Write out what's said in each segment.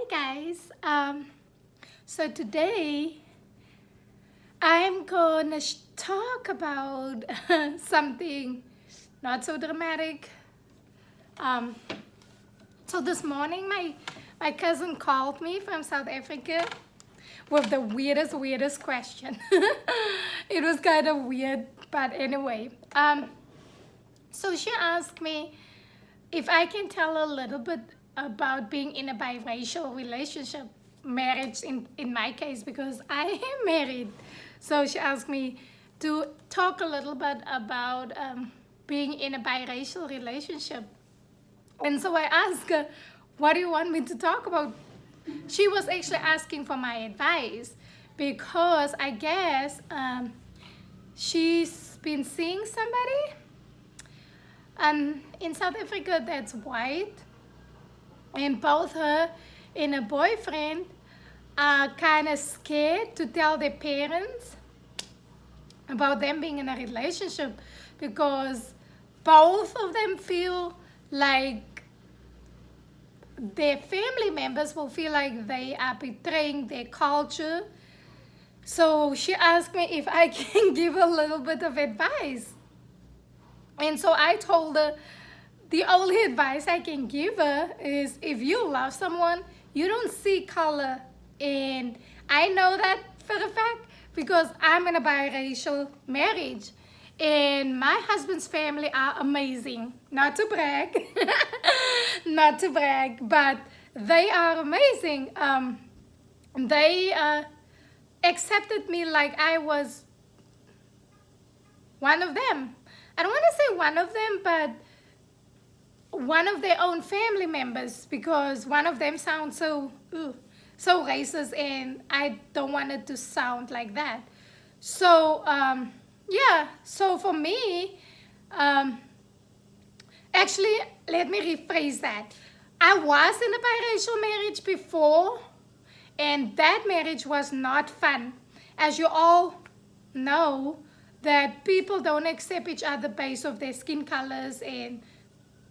guys. So today I'm gonna talk about something not so dramatic. Um, so this morning my cousin called me from South Africa with the weirdest question. It was kind of weird, but anyway. So she asked me if I can tell a little bit about being in a biracial relationship, marriage in my case, because I am married. So she asked me to talk a little bit about being in a biracial relationship. And so I asked her, what do you want me to talk about? She was actually asking for my advice because I guess she's been seeing somebody in South Africa that's white, and both her and her boyfriend are kind of scared to tell their parents about them being in a relationship because both of them feel like their family members will feel like they are betraying their culture. So she asked me if I can give a little bit of advice. And so I told her the only advice I can give her is if you love someone, you don't see color. And I know that for a fact because I'm in a biracial marriage. And my husband's family are amazing. Not to brag, not to brag, but they are amazing. They accepted me like I was one of them. I don't want to say one of them, but one of their own family members, because one of them sounds so racist, and I don't want it to sound like that. So yeah, so for me, actually, let me rephrase that. I was in a biracial marriage before, and that marriage was not fun. As you all know, that people don't accept each other based on their skin colors, and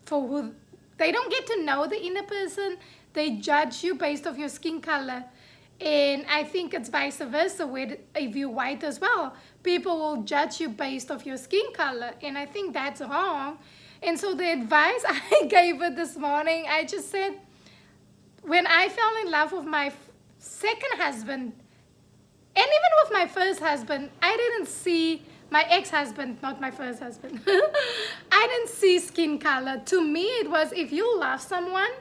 for who they don't get to know the inner person. They judge you based off your skin color. And I think it's vice versa, where if you're white as well, people will judge you based off your skin color, and I think that's wrong. And so the advice I gave her this morning, I just said, when I fell in love with my second husband, and even with my first husband, I didn't see my ex-husband, not my first husband. I didn't see skin color. To me, it was if you love someone,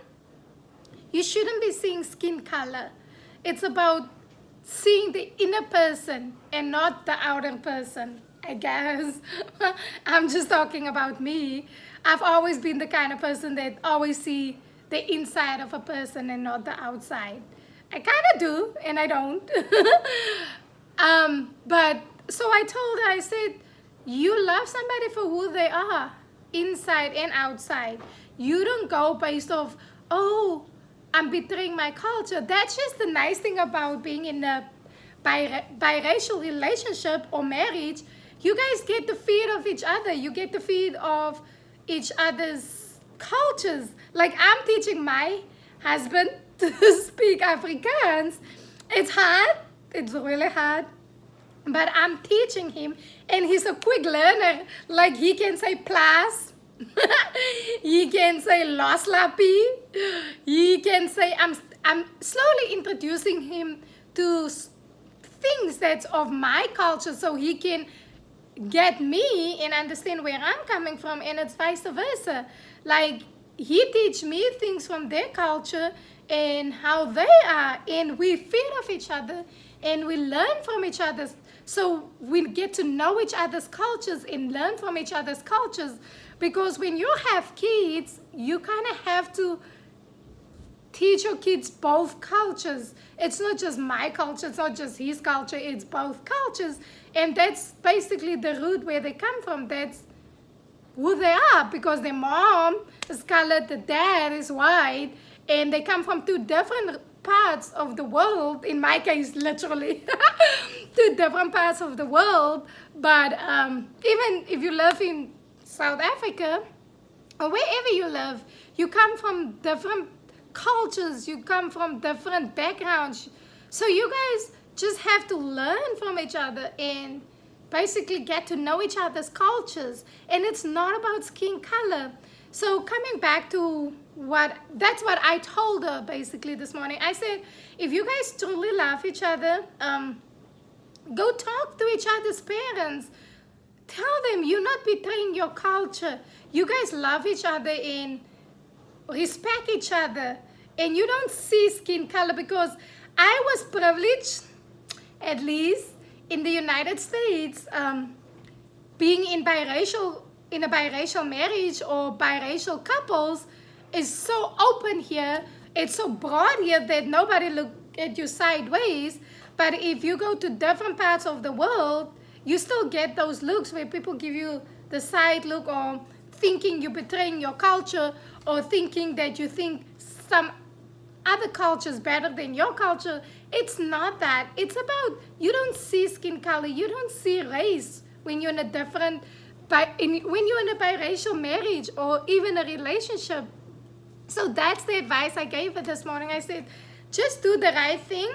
you shouldn't be seeing skin color. It's about seeing the inner person and not the outer person, I guess. I'm just talking about me. I've always been the kind of person that always see the inside of a person and not the outside. I kind of do, and I don't. But so I told her, I said, you love somebody for who they are, inside and outside. You don't go based off, oh, I'm betraying my culture. That's just the nice thing about being in a biracial relationship or marriage. You guys get to feed off each other. You get to feed off each other's cultures. Like I'm teaching my husband to speak Afrikaans. It's hard. It's really hard. But I'm teaching him, and he's a quick learner. Like he can say plus, he can say loslapi, he can say, I'm slowly introducing him to things that's of my culture so he can get me and understand where I'm coming from, and it's vice versa. Like he teach me things from their culture and how they are, and we feed off each other and we learn from each other. So we get to know each other's cultures and learn from each other's cultures, because when you have kids, you kind of have to teach your kids both cultures. It's not just my culture, it's not just his culture, it's both cultures. And that's basically the root where they come from. That's who they are, because their mom is colored, the dad is white, and they come from two different parts of the world. In my case, literally two different parts of the world. But even if you live in South Africa or wherever you live, you come from different cultures, you come from different backgrounds. So you guys just have to learn from each other and basically get to know each other's cultures. And it's not about skin color. So coming back to that's what I told her basically this morning. I said, if you guys truly love each other, go talk to each other's parents. Tell them you're not betraying your culture. You guys love each other and respect each other. And you don't see skin color, because I was privileged, at least in the United States, being in a biracial marriage or biracial couples is so open here. It's so broad here that nobody look at you sideways. But if you go to different parts of the world, you still get those looks where people give you the side look, or thinking you're betraying your culture, or thinking that you think some other culture is better than your culture. It's not that. It's about, you don't see skin color, you don't see race when you're in a biracial marriage or even a relationship. So that's the advice I gave her this morning. I said, just do the right thing.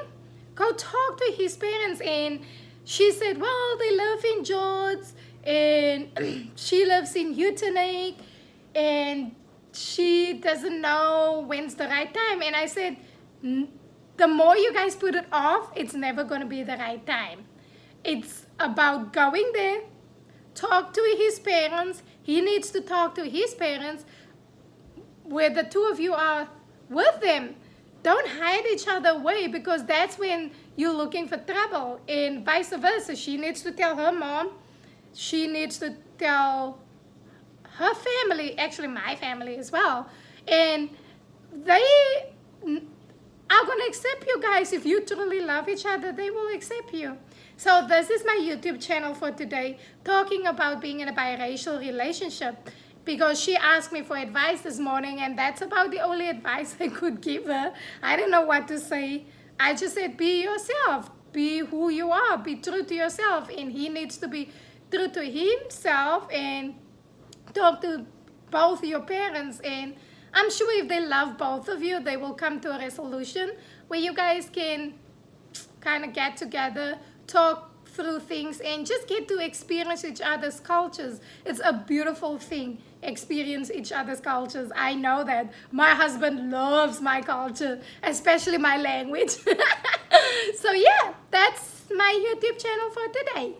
Go talk to his parents. And she said, well, they live in George, and she lives in Utenac, and she doesn't know when's the right time. And I said, the more you guys put it off, it's never going to be the right time. It's about going there, talk to his parents. He needs to talk to his parents, where the two of you are with them. Don't hide each other away, because that's when you're looking for trouble. And vice versa. She needs to tell her mom. She needs to tell her family, actually my family as well. And they are going to accept you guys. If you truly love each other, they will accept you. So this is my YouTube channel for today, talking about being in a biracial relationship, because she asked me for advice this morning, and that's about the only advice I could give her. I don't know what to say. I just said, be yourself. Be who you are. Be true to yourself. And he needs to be true to himself and talk to both your parents. And I'm sure if they love both of you, they will come to a resolution where you guys can kind of get together, talk through things, and just get to experience each other's cultures. It's a beautiful thing, experience each other's cultures. I know that. My husband loves my culture, especially my language. So yeah, that's my YouTube channel for today.